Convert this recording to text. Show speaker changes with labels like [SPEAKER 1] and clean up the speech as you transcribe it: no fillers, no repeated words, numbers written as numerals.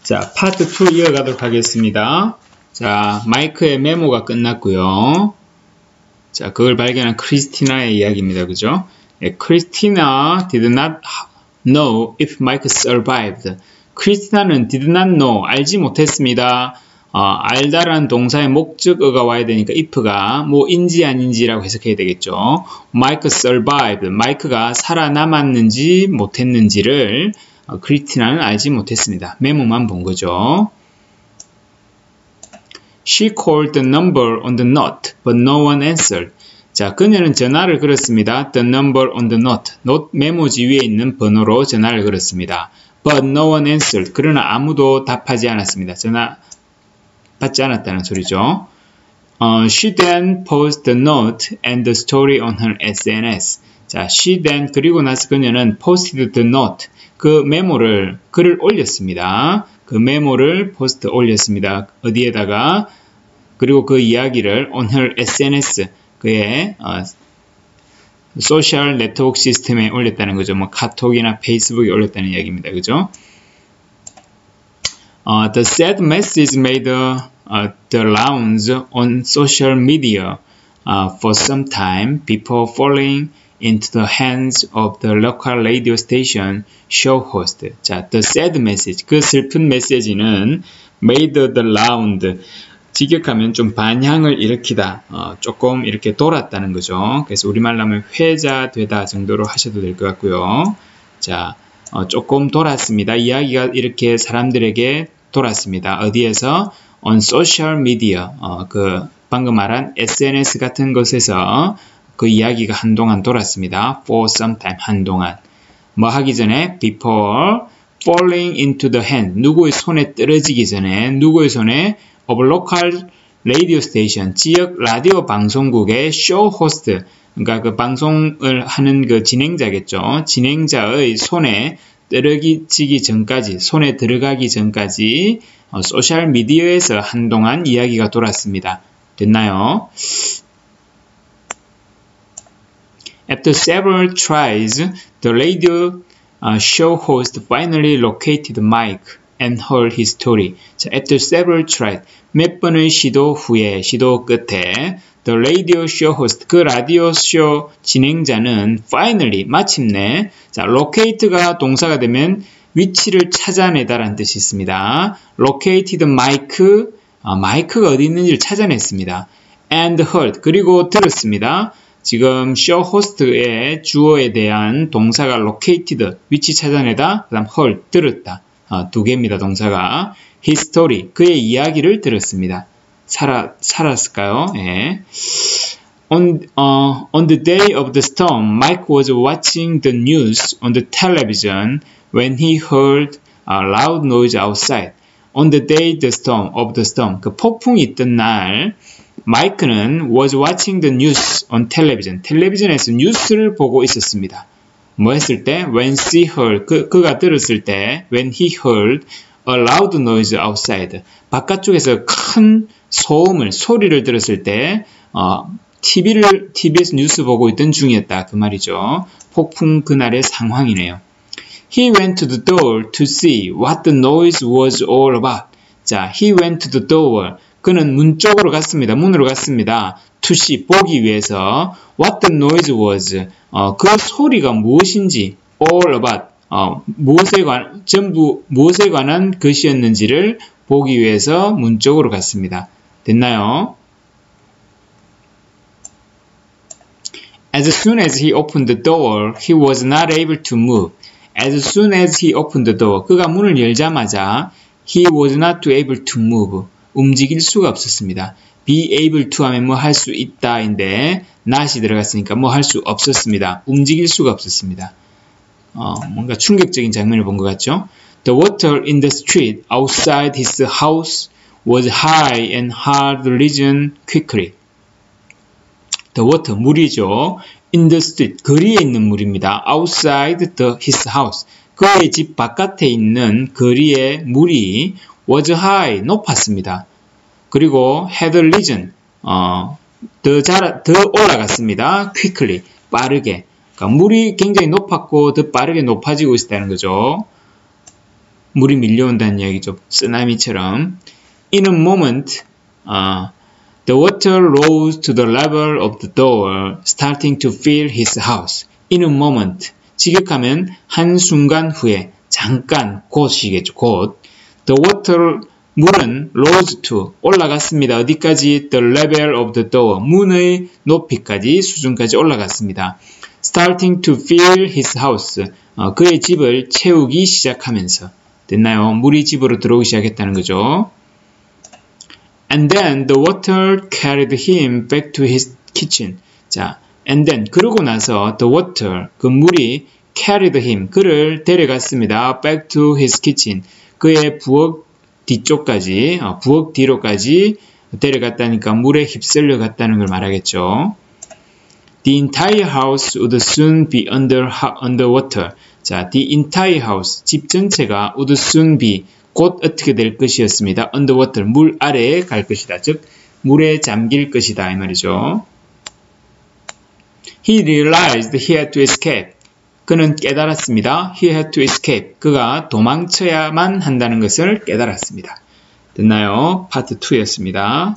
[SPEAKER 1] 자, 파트 2 이어가도록 하겠습니다. 자, 마이크의 메모가 끝났고요. 자, 그걸 발견한 크리스티나의 이야기입니다. 그죠? 네, 크리스티나 did not know if Mike survived. 크리스티나는 did not know, 알지 못했습니다. 알다라는 동사의 목적어가 와야 되니까 if가 뭐인지 아닌지라고 해석해야 되겠죠. Mike survived. 마이크가 살아남았는지 못했는지를 크리스티나는 알지 못했습니다. 메모만 본 거죠. She called the number on the note, but no one answered. 자, 그녀는 전화를 걸었습니다. The number on the note. 노트 메모지 위에 있는 번호로 전화를 걸었습니다. But no one answered. 그러나 아무도 답하지 않았습니다. 전화 받지 않았다는 소리죠. She then posted the note and the story on her SNS. 자, she then 그리고 나서 그녀는 posted the note. 그 메모를 글을 올렸습니다. 그 메모를 포스트 올렸습니다. 어디에다가 그리고 그 이야기를 on her SNS 그의 소셜 네트워크 시스템에 올렸다는 거죠. 뭐 카톡이나 페이스북에 올렸다는 이야기입니다. 그죠? The sad message made the rounds on social media for some time before falling into the hands of the local radio station show host. 자, the sad message, 그 슬픈 메시지는 made the round, 직역하면 좀 반향을 일으키다, 조금 이렇게 돌았다는 거죠. 그래서 우리말로 하면 회자되다 정도로 하셔도 될 것 같고요. 자, 조금 돌았습니다. 이야기가 이렇게 사람들에게 돌았습니다. 어디에서? on social media, 그 방금 말한 SNS 같은 곳에서 그 이야기가 한동안 돌았습니다. For some time, 한동안. 뭐 하기 전에? Before falling into the hand. 누구의 손에 떨어지기 전에, 누구의 손에? Of local radio station. 지역 라디오 방송국의 show host. 그러니까 그 방송을 하는 그 진행자겠죠. 진행자의 손에 떨어지기 전까지, 손에 들어가기 전까지 소셜 미디어에서 한동안 이야기가 돌았습니다. 됐나요? After several tries, the radio show host finally located Mike and heard his story. 자, after several tries, 몇 번의 시도 후에, 시도 끝에, the radio show host, 그 라디오 쇼 진행자는 finally, 마침내, 자, locate가 동사가 되면 위치를 찾아내다라는 뜻이 있습니다. located Mike, 마이크가 어디 있는지를 찾아냈습니다. and heard, 그리고 들었습니다. 지금 show host의 주어에 대한 동사가 located, 위치 찾아내다, 그 다음 heard, 들었다. 두 개입니다, 동사가. his story, 그의 이야기를 들었습니다. 살았을까요? 예. On the day of the storm, Mike was watching the news on the television when he heard a loud noise outside. On the day of the storm, 그 폭풍이 있던 날, 마이크는 was watching the news on television. 텔레비전에서 뉴스를 보고 있었습니다. 뭐 했을 때? When she heard, 그가 들었을 때, when he heard a loud noise outside. 바깥쪽에서 큰 소리를 들었을 때, TV에서 뉴스 보고 있던 중이었다. 그 말이죠. 폭풍 그날의 상황이네요. He went to the door to see what the noise was all about. 자, he went to the door. 그는 문 쪽으로 갔습니다. 문으로 갔습니다. to see, 보기 위해서 what the noise was, 그 소리가 무엇인지, all about, 전부 무엇에 관한 것이었는지를 보기 위해서 문 쪽으로 갔습니다. 됐나요? As soon as he opened the door, he was not able to move. As soon as he opened the door, 그가 문을 열자마자 he was not able to move. 움직일 수가 없었습니다. be able to 하면 뭐 할 수 있다인데 not이 들어갔으니까 뭐 할 수 없었습니다. 움직일 수가 없었습니다. 뭔가 충격적인 장면을 본 것 같죠? The water in the street outside his house was high and had risen quickly. The water, 물이죠. In the street, 거리에 있는 물입니다. Outside his house, 그의 집 바깥에 있는 거리의 물이 was high, 높았습니다. 그리고 had risen, 더 올라갔습니다. quickly, 빠르게. 그러니까 물이 굉장히 높았고 더 빠르게 높아지고 있다는 거죠. 물이 밀려온다는 이야기죠. 쓰나미처럼. In a moment, the water rose to the level of the door, starting to fill his house. In a moment. 직역하면 한순간 후에, 잠깐, 곧이겠죠. 곧. The water, 물은 rose to, 올라갔습니다. 어디까지? The level of the door. 문의 높이까지, 수준까지 올라갔습니다. Starting to fill his house. 그의 집을 채우기 시작하면서. 됐나요? 물이 집으로 들어오기 시작했다는 거죠. And then the water carried him back to his kitchen. 자, and then 그러고 나서 the water 그 물이 carried him 그를 데려갔습니다. Back to his kitchen. 그의 부엌 뒤쪽까지 부엌 뒤로까지 데려갔다니까 물에 휩쓸려 갔다는 걸 말하겠죠. The entire house would soon be underwater. 자, the entire house 집 전체가 would soon be 곧 어떻게 될 것이었습니다. underwater, 물 아래에 갈 것이다. 즉, 물에 잠길 것이다. 이 말이죠. He realized he had to escape. 그는 깨달았습니다. He had to escape. 그가 도망쳐야만 한다는 것을 깨달았습니다. 됐나요? 파트 2였습니다.